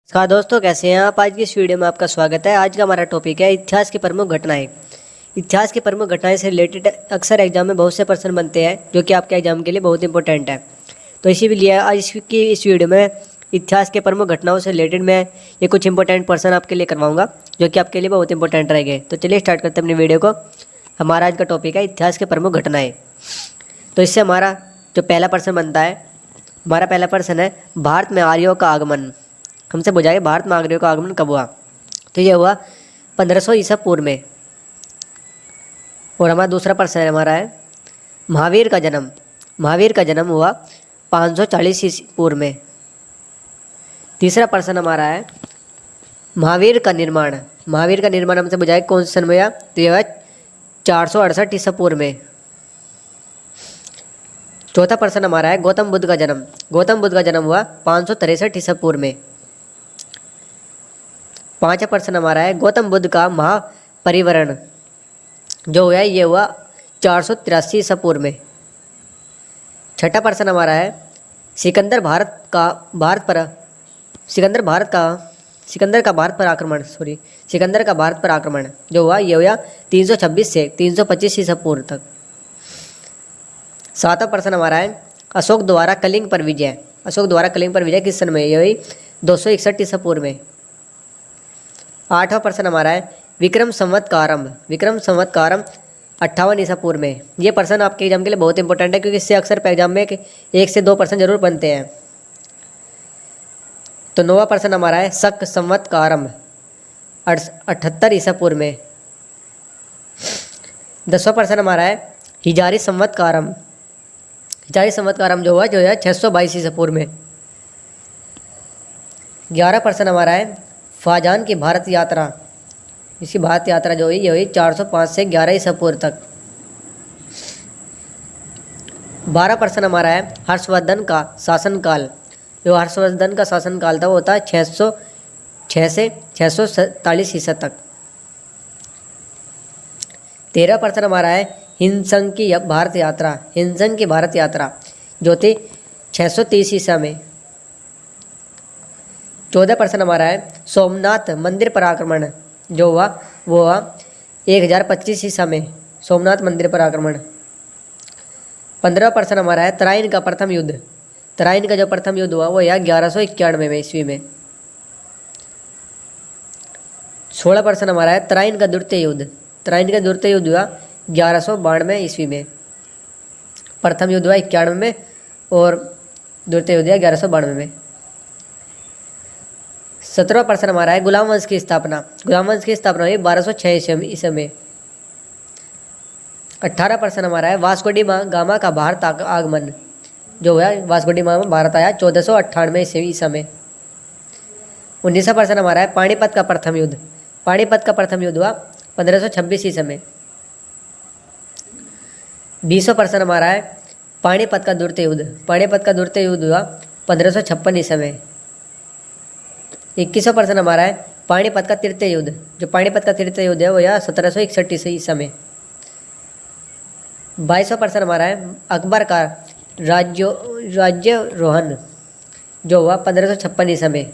नमस्कार दोस्तों, कैसे हैं आप। आज की इस वीडियो में आपका स्वागत है। आज का हमारा टॉपिक है इतिहास की प्रमुख घटनाएं। इतिहास की प्रमुख घटनाएं से रिलेटेड अक्सर एग्जाम में बहुत से प्रश्न बनते हैं जो कि आपके एग्जाम के लिए बहुत इंपॉर्टेंट है। तो इसीलिए आज इस वीडियो में इतिहास के प्रमुख घटनाओं से रिलेटेड मैं ये कुछ इंपॉर्टेंट प्रश्न आपके लिए करवाऊँगा जो कि आपके लिए बहुत इंपॉर्टेंट रहेंगे। तो चलिए स्टार्ट करते हैं अपनी वीडियो को। हमारा आज का टॉपिक है इतिहास के प्रमुख घटनाएँ। तो इससे हमारा जो पहला प्रश्न बनता है, हमारा पहला प्रश्न है भारत में आर्यों का आगमन। हमसे बुझाइए भारत में आर्यों का आगमन कब हुआ। तो ये हुआ 1500 ईसा पूर्व में। और हमारा दूसरा प्रश्न है हमारा है महावीर का जन्म। महावीर का जन्म हुआ 540 ईसा पूर्व में। तीसरा प्रश्न हमारा है महावीर का निर्माण। महावीर का निर्माण हमसे बुझाइए कौन से सन में हुआ। तो यह हुआ 468 ईसा पूर्व में। चौथा प्रश्न हमारा है गौतम बुद्ध का जन्म। गौतम बुद्ध का जन्म हुआ 563 ईसा पूर्व में। पांचवा प्रश्न हमारा है गौतम बुद्ध का महापरिवरण जो हुआ है ये हुआ 483 ईसा पूर्व में। छठा प्रश्न हमारा है सिकंदर का भारत पर आक्रमण जो हुआ ये हुआ 326 से 325 ईसा पूर्व तक। सातवां प्रश्न हमारा है अशोक द्वारा कलिंग पर विजय। अशोक द्वारा कलिंग पर विजय किस सन में। ये हुई 261 ईसा पूर्व में। आठवां प्रश्न हमारा है विक्रम संवत का आरंभ। विक्रम संवत का आरंभ 58 ईसा पूर्व में। ये प्रश्न आपके एग्जाम के लिए बहुत इंपॉर्टेंट है क्योंकि इससे अक्सर एग्जाम में 1 से 2 प्रश्न जरूर बनते हैं। तो 9वां प्रश्न हमारा है शक संवत का आरंभ 78 ईसा पूर्व में। 10वां प्रश्न हमारा है हिजारी संवत का आरंभ। हिजारी संवत का आरंभ जो है 622 ईसा पूर्व में। 11वां प्रश्न हमारा है फाजान की भारत यात्रा। इसकी भारत यात्रा जो हुई ये हुई 405 से 11 ईसा पूर्व तक। 12वां प्रश्न हमारा है हर्षवर्धन का शासनकाल। जो हर्षवर्धन का शासनकाल था वो था 606 से 647 ईसा तक। 13वां प्रश्न हमारा है हिंसंग की भारत यात्रा। हिंसंग की भारत यात्रा जो थी 630 ईसा में। 14वां प्रश्न हमारा है सोमनाथ मंदिर पर आक्रमण जो हुआ वो हुआ 1025 ईसा में। सोमनाथ मंदिर पर आक्रमण। 15वां प्रश्न हमारा है तराइन का प्रथम युद्ध। तराइन का जो प्रथम युद्ध हुआ वो यह 1191 में ईस्वी में। 16वां प्रश्न हमारा है तराइन का द्वितीय युद्ध। तराइन का द्वितीय युद्ध हुआ 1192 ईस्वी में। प्रथम युद्ध हुआ 91 में और द्वितीय युद्ध हुआ 1192 में। 17वां प्रश्न हमारा है गुलाम वंश की स्थापना। गुलाम वंश की स्थापना हुई 1206 ईसा में। 18वां प्रश्न हमारा है वास्को डी गामा का भारत आगमन जो हुआ वास्को डी गामा भारत आया 1498 ईसा में। 19वां प्रश्न हमारा है पानीपत का प्रथम युद्ध। पानीपत का प्रथम युद्ध हुआ 1526 ईसा में। 20वां प्रश्न हमारा है पानीपत का द्वितीय युद्ध। पानीपत का द्वितीय युद्ध हुआ 1556 ईसा में। 21वां प्रश्न हमारा है पानीपत का तृतीय युद्ध। जो पानीपत का तृतीय युद्ध है वो यह 1761 ईसा में। 22वां प्रश्न हमारा है अकबर का राज्यारोहण जो हुआ 1556 ईसा में।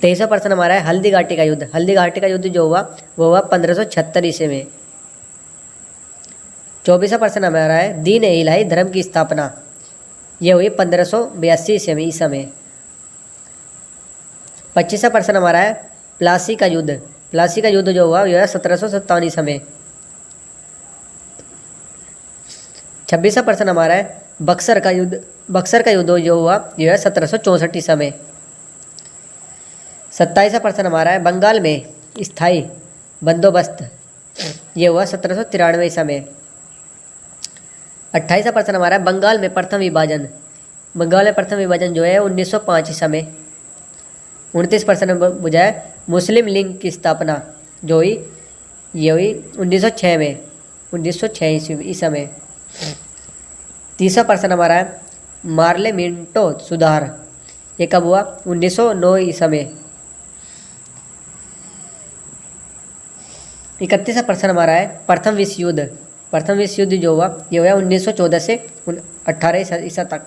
23वां प्रश्न हमारा है हल्दी घाटी का युद्ध। हल्दी घाटी का युद्ध जो हुआ वो हुआ 1576 ईसा में। 24वां प्रश्न हमारा है दीन ए इलाही धर्म की स्थापना यह हुई 1582 ईसा में। 25वां प्रश्न हमारा है प्लासी का युद्ध। प्लासी का युद्ध जो हुआ यह 1757 ईसा में। 26वां प्रश्न हमारा है बक्सर का युद्ध। बक्सर का युद्ध जो हुआ यह 1764 ईसा में। 27वां प्रश्न हमारा है बंगाल में स्थायी बंदोबस्त यह हुआ 1793 ईसा में। 28वां प्रश्न हमारा है बंगाल में प्रथम विभाजन। बंगाल में प्रथम विभाजन जो है 1905 ईसा में। 29 प्रश्न बुझा है मुस्लिम लीग की स्थापना जो हुई ये हुई 1906 में। 1906 ईसा में। 30वां प्रश्न हमारा है मार्लेमिंटो सुधार ये कब हुआ 1909 ईसा में। 31वां प्रश्न हमारा है प्रथम विश्व युद्ध। प्रथम विश्व युद्ध जो हुआ ये हुआ 1914 से 18 ईसा तक।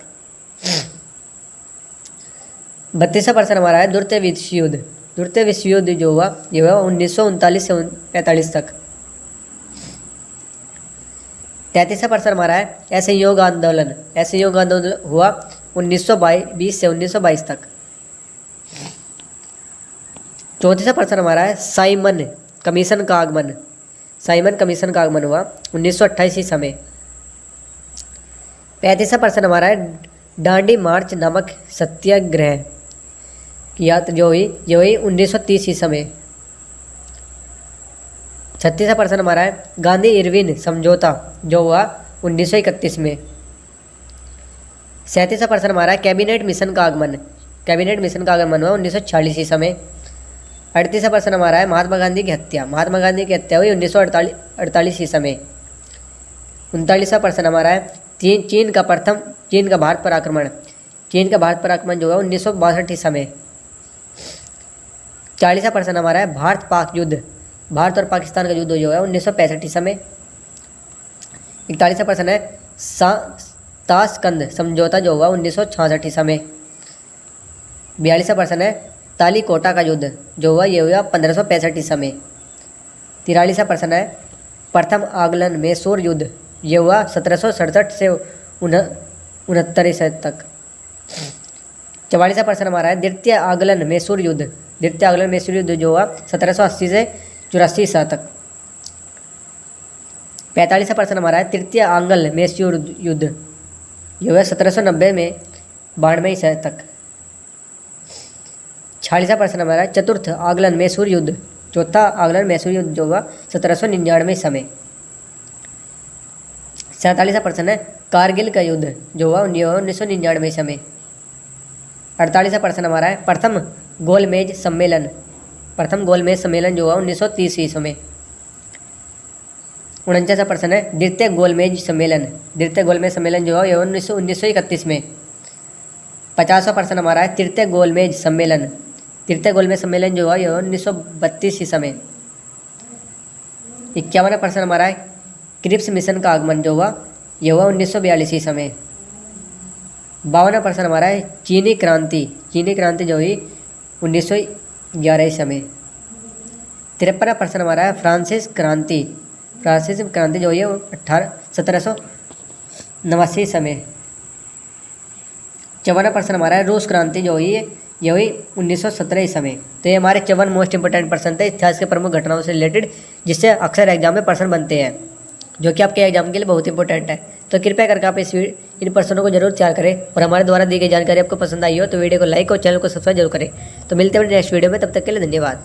32वां प्रश्न हमारा है द्वितीय विश्व युद्ध। द्वितीय विश्व युद्ध जो हुआ ये हुआ 1939 से 45 तक। 33वां प्रश्न हमारा है असहयोग आंदोलन। असहयोग आंदोलन हुआ 1920 से 1922 तक। 34वां प्रश्न हमारा है साइमन कमीशन का आगमन। साइमन कमीशन का आगमन हुआ 1928 ईसा में। 35वां प्रश्न हमारा है डांडी मार्च नामक सत्याग्रह की याद जो हुई ये हुई 1930 ईसा में। 36वां प्रश्न हमारा है गांधी इरविन समझौता जो हुआ 1931 में। 37वां प्रश्न हमारा है कैबिनेट मिशन का आगमन। कैबिनेट मिशन का आगमन हुआ 1946 ईसा में। 38वां प्रश्न हमारा है महात्मा गांधी की हत्या। महात्मा गांधी की हत्या हुई 1948 ईसा में। 39वां प्रश्न हमारा है चीन का भारत पर आक्रमण। चीन का भारत पर आक्रमण जो है 1962 ईसा में। 40वां प्रश्न हमारा है भारत पाक युद्ध। भारत और पाकिस्तान का युद्ध जो है 1965 ईसा में। 41वां प्रश्न है ताशकंद समझौता जो हुआ 1966 ईसा में। 42वां प्रश्न है तालीकोटा का युद्ध जो हुआ ये हुआ 1565 ईसा में। 43वां प्रश्न है प्रथम आगलन मैसूर युद्ध ये हुआ 1767 से 69 ईसा तक। 44वां प्रश्न हमारा है द्वितीय आगलन मैसूर युद्ध। द्वितीय आगलन मैसूर युद्ध जो हुआ 1780 से 84 ईसा तक। 45वां प्रश्न हमारा है तृतीय आंगल मैसूर युद्ध ये हुआ 1790 में 92 ईसा तक। 46वां प्रश्न हमारा है चतुर्थ आगलन मैसूर युद्ध। चौथा आगलन मैसूर युद्ध जो हुआ 1799 ईसा में। 47वां प्रश्न है कारगिल का युद्ध जो हुआ 1999 ईसा में। 48वां प्रश्न हमारा है प्रथम गोलमेज सम्मेलन। प्रथम गोलमेज सम्मेलन जो हुआ 1930 ईसा में। 49वां प्रश्न है द्वितीय गोलमेज सम्मेलन। द्वितीय गोलमेज सम्मेलन जो हुआ 1931 में। 50वां प्रश्न हमारा है तृतीय गोलमेज सम्मेलन। तृतीय गोलमेज सम्मेलन जो हुआ 1932 ईसा में। 51वां प्रश्न हमारा है क्रिप्स मिशन का आगमन जो हुआ ये हुआ 1942 ईसा में। 52वां प्रश्न हमारा है चीनी क्रांति। चीनी क्रांति जो हुई 1911 ईसा में। 53वां प्रश्न हमारा है फ्रांसीसी क्रांति। फ्रांसीसी क्रांति जो हुई है 1789 ईसा में। 54वां प्रश्न हमारा है रूस क्रांति जो हुई है ये हुई 1917 ईसा में। तो ये हमारे 54 मोस्ट इंपोर्टेंट प्रश्न थे इतिहास के प्रमुख घटनाओं से रिलेटेड, जिससे अक्सर एग्जाम में प्रश्न बनते हैं, जो कि आपके एग्जाम के लिए बहुत इंपॉर्टेंट है। तो कृपया करके आप इन प्रश्नों को जरूर तैयार करें और हमारे द्वारा दी गई जानकारी आपको पसंद आई हो तो वीडियो को लाइक और चैनल को सब्सक्राइब जरूर करें। तो मिलते हैं नेक्स्ट वीडियो में, तब तक के लिए धन्यवाद।